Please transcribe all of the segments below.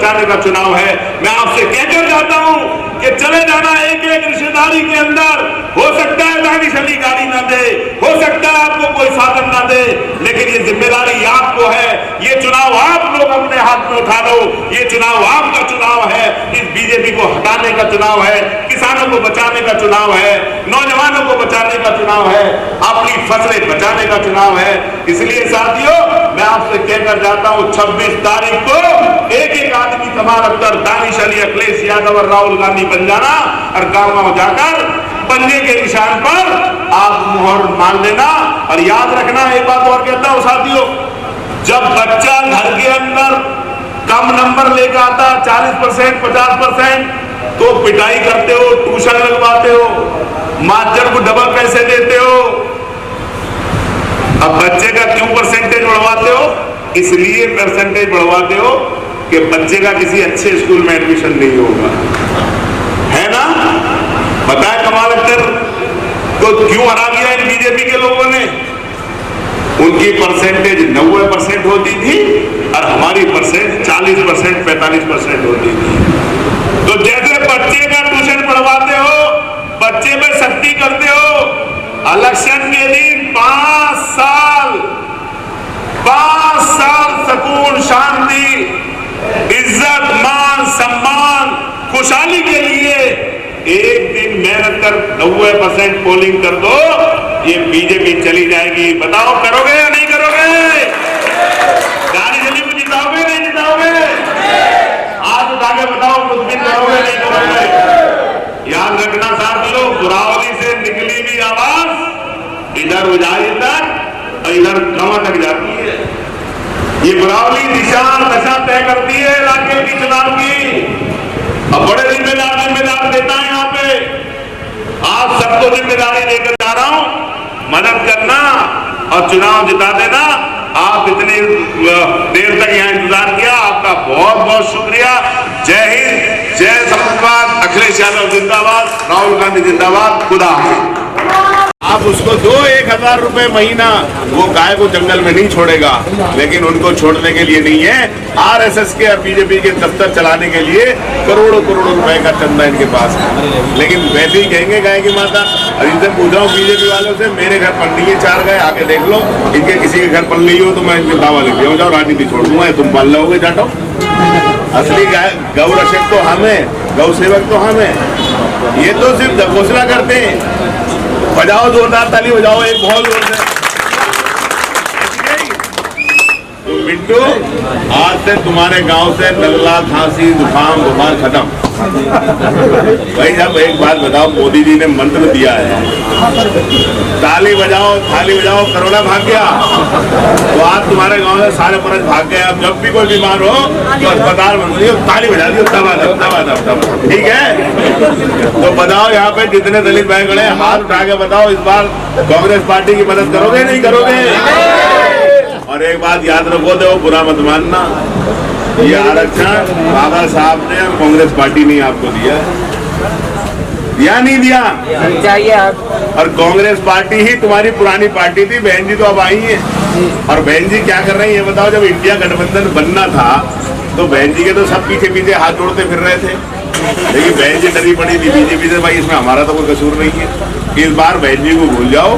बचाने का चुनाव है। मैं आपसे कहकर जाता हूं कि चले जाना एक एक रिश्तेदारी के अंदर, हो सकता है दानिश अली गाड़ी ना दे, हो सकता है आपको कोई साधन ना दे, लेकिन ये जिम्मेदारी आपको है। ये चुनाव आप लोग अपने हाथ में उठा लो। ये चुनाव आपका चुनाव है। इस बीजेपी को हटाने का चुनाव है, किसानों को बचाने का चुनाव है, नौजवानों को बचाने का चुनाव है, अपनी फसलें बचाने का चुनाव है। इसलिए साथियों, मैं आपसे कहकर जाता हूं 26 तारीख को एक एक आदमी सभा रखकर दानिश अली, अखिलेश यादव और राहुल गांधी बन जाना और गांव गांव जाकर पंजे के निशान पर आप मुहर मान लेना। और याद रखना, एक बात और कहता हूं साथियों, जब बच्चा घर के अंदर कम नंबर लेकर आता 40%, 50%, तो पिटाई करते हो, ट्यूशन लगवाते हो, मास्टर को डबल पैसे देते हो। अब बच्चे का क्यों परसेंटेज बढ़वाते हो? इसलिए परसेंटेज बढ़वाते हो कि बच्चे का किसी अच्छे स्कूल में एडमिशन नहीं होगा, है ना? बताए कमाल अख्तर को क्यों हरा दिया इन बीजेपी के लोगों ने? उनकी परसेंटेज 90% होती थी और हमारी परसेंट 40%, 45% होती थी। तो जैसे बच्चे का ट्यूशन पढ़वाते हो, बच्चे में सख्ती करते हो, इलेक्शन के दिन 5 साल सुकून, शांति, इज्जत, मान, सम्मान, खुशहाली के लिए एक दिन मेहनत कर 90% पोलिंग कर दो, ये बीजेपी चली जाएगी। बताओ करोगे या नहीं करोगे? दानिश अली को जिताओगे नहीं जिताओगे? आज उठा के बताओ, कुछ भी करोगे नहीं करोगे? याद रखना साथियों, बुरावली से निकली हुई आवाज इधर उजाई तक और इधर गंवा तक जाती है। ये बुरावली निशान दशा तय करती है इलाके की चुनाव की। अब बड़े जिम्मेदार देता है यहाँ पे। आप सबको जिम्मेदारी लेकर जा रहा हूं, मदद करना और चुनाव जिता देना। आप इतने देर तक यहाँ इंतजार किया, आपका बहुत बहुत शुक्रिया। जय हिंद, जय समाजवाद, अखिलेश यादव जिंदाबाद, राहुल गांधी जिंदाबाद, खुदा हाफिज। आप उसको दो 1000 रुपए महीना, वो गाय को जंगल में नहीं छोड़ेगा, लेकिन उनको छोड़ने के लिए नहीं है। आरएसएस के और बीजेपी के दफ्तर चलाने के लिए करोड़ों रुपए का चंदा इनके पास है, लेकिन वैसे ही कहेंगे गाय की माता। और इनसे पूछ रहा हूँ बीजेपी वालों से, मेरे घर पल रही है 4 गाय, आके देख लो, इनके किसी के घर पल रही हो तो मैं इनके दावा लिख दिया जाओ, राजनीति छोड़ दूंगा, तुम पाल लोगे जाटो। असली गौ रक्षक तो हम है, गौ सेवक तो हम है। ये तो सिर्फ घोषणा करते हैं। बजाओ जोरदार ताली बजाओ एक बहुत जोर से। तो मिंटू, आज से तुम्हारे गांव से नल्ला, खांसी, जुकाम, बुखार खत्म। भाई साहब एक बात बताओ, मोदी जी ने मंत्र दिया है, ताली बजाओ, थाली बजाओ, कोरोना भाग गया। तो आज तुम्हारे गांव से सारे मरीज भाग गए। अब जब भी कोई बीमार हो तो अस्पताल बंद हो, ताली बजा दियो, तब ठीक है। तो बताओ यहाँ पे जितने दलित भाई खड़े, हाथ उठा के बताओ, इस बार कांग्रेस पार्टी की मदद करोगे नहीं करोगे? और एक बात याद रखो, देखो बुरा मत मानना, ये आरक्षण बाबा साहब ने और कांग्रेस पार्टी ने आपको दिया नहीं दिया? चाहिए आप। और कांग्रेस पार्टी ही तुम्हारी पुरानी पार्टी थी। बहन जी तो अब आई है, और बहन जी क्या कर रही है बताओ? जब इंडिया गठबंधन बनना था तो बहन जी के तो सब पीछे हाथ जोड़ते फिर रहे थे, लेकिन बहन जी डरी पड़ी थी बीजेपी से, भाई इसमें हमारा तो कोई कसूर नहीं है। इस बार बहन जी को भूल जाओ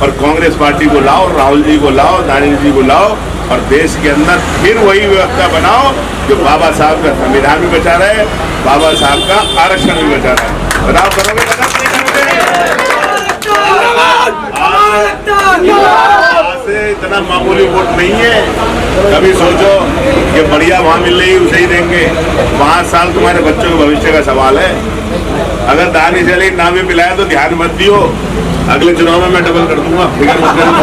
और कांग्रेस पार्टी को लाओ, राहुल जी को लाओ, दानिश जी को लाओ, और देश के अंदर फिर वही व्यवस्था बनाओ जो बाबा साहब का संविधान भी बचा रहे, बाबा साहब का आरक्षण भी बचा रहे। बताओ करोगे? आज से इतना मामूली वोट नहीं है। कभी सोचो कि बढ़िया वहां मिल रही उसे ही देंगे। 5 साल तुम्हारे बच्चों के भविष्य का सवाल है। अगर दानिश अली ना भी पिलाए तो ध्यान मत दियो, अगले चुनाव में मैं डबल कर दूंगा, फिक्र मत करना।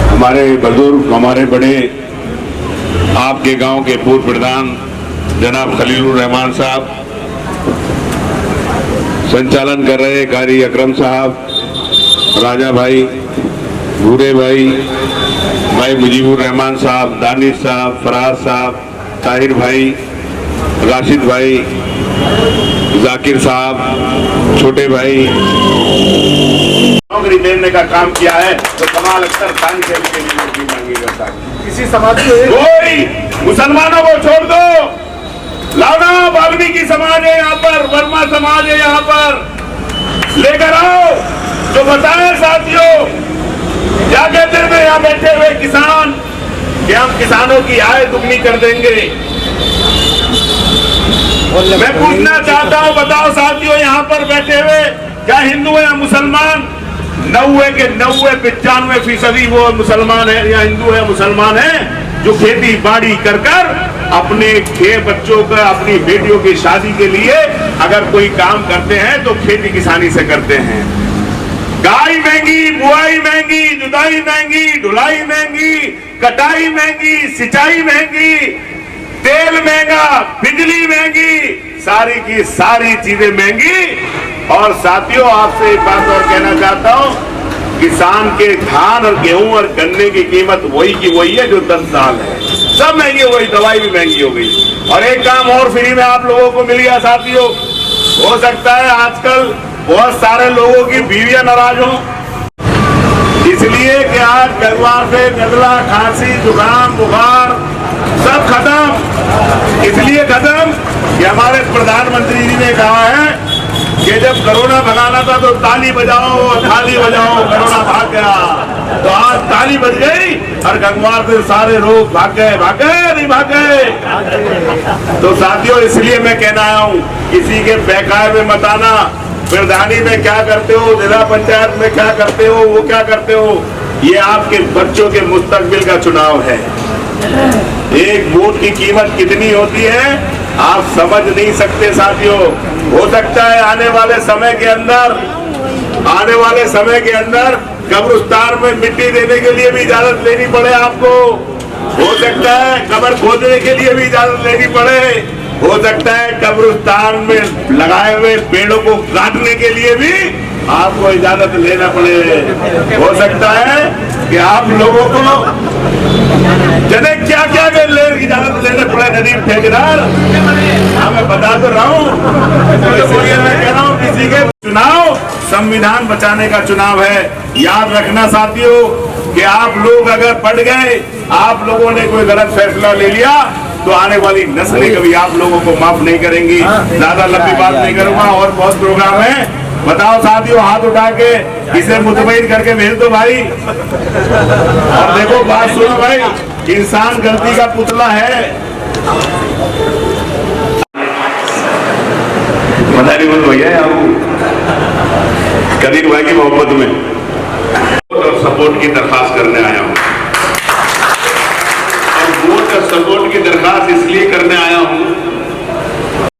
हमारे बुजुर्ग, हमारे बड़े, आपके गांव के पूर्व प्रधान जनाब खलीलुर रहमान साहब, संचालन कर रहे कारी अकरम साहब, राजा भाई, भूरे भाई, भाई मुजीबुर रहमान साहब, दानिश साहब, फराज साहब, ताहिर भाई, राशिद भाई, जाकिर साहब, छोटे भाई नौकरी देने का काम किया है, तो कमाल अख्तर खान के लिए नौकरी मांगी जाता है। किसी समाज को कोई मुसलमानों को छोड़ दो, लाना वाल्मीकि समाज है यहाँ पर, वर्मा समाज है यहाँ पर, लेकर आओ जो बताए साथियों। क्या कहते थे यहाँ बैठे हुए किसान कि हम किसानों की आय दुगनी कर देंगे। मैं पूछना चाहता हूँ, बताओ साथियों यहाँ पर बैठे हुए, क्या हिंदू है या मुसलमान? 90 के 95% वो मुसलमान है या हिंदू है मुसलमान है, जो खेती बाड़ी कर कर अपने 6 बच्चों का, अपनी बेटियों की शादी के लिए अगर कोई काम करते हैं तो खेती किसानी से करते हैं। गाय महंगी, बुआई महंगी, जुताई महंगी, ढुलाई महंगी, कटाई महंगी, सिंचाई महंगी, तेल महंगा, बिजली महंगी, सारी की सारी चीजें महंगी। और साथियों आपसे एक बात और कहना चाहता हूं, किसान के धान और गेहूं और गन्ने की कीमत वही की वही है जो 10 साल है, सब महंगी हो गई, दवाई भी महंगी हो गई। और एक काम और फ्री में आप लोगों को मिल गया साथियों, हो सकता है आजकल बहुत सारे लोगों की बीवियां नाराज हों, इसलिए कि आज परिवार से नजला, खांसी, जुकाम, बुखार सब खत्म। इसलिए खत्म कि हमारे प्रधानमंत्री जी ने कहा है कि जब कोरोना भगाना था तो ताली बजाओ और थाली बजाओ, कोरोना भाग गया। तो आज ताली बज गई और गंगवार से सारे लोग भाग गए नहीं भाग गए। तो साथियों इसलिए मैं कहना आया हूँ, किसी के बहकाए में मत आना। प्रधानी में क्या करते हो, जिला पंचायत में क्या करते हो, वो क्या करते हो, ये आपके बच्चों के मुस्तकबिल का चुनाव है। एक वोट की कीमत कितनी होती है आप समझ नहीं सकते साथियों। हो सकता है आने वाले समय के अंदर कब्रिस्तान में मिट्टी देने के लिए भी इजाजत लेनी पड़े आपको। हो सकता है कब्र खोदने के लिए भी इजाजत लेनी पड़े। हो सकता है कब्रिस्तान में लगाए हुए पेड़ों को काटने के लिए भी आपको इजाजत लेना पड़े। हो सकता है कि आप लोगों को जने क्या क्या इजाजत लेने पड़े। नदीम ठेकेदार मैं बता तो रहा हूँ, इसलिए मैं कह रहा हूँ किसी के चुनाव संविधान बचाने का चुनाव है। याद रखना साथियों कि आप लोग अगर पढ़ गए, आप लोगों ने कोई गलत फैसला ले लिया तो आने वाली नस्लें कभी आप लोगों को माफ नहीं करेंगी। ज्यादा लंबी बात नहीं करूंगा, और बहुत प्रोग्राम है। बताओ साथियों, हाथ उठा के इसे मुतमईन करके भेज दो भाई। और देखो बात सुनो भाई, इंसान गलती का पुतला है। मदारी बोल भैया कदीर भाई की मोहब्बत में और सपोर्ट की दरखास्त करने आया हूँ। और वोट और सपोर्ट की दरखास्त इसलिए करने आया हूँ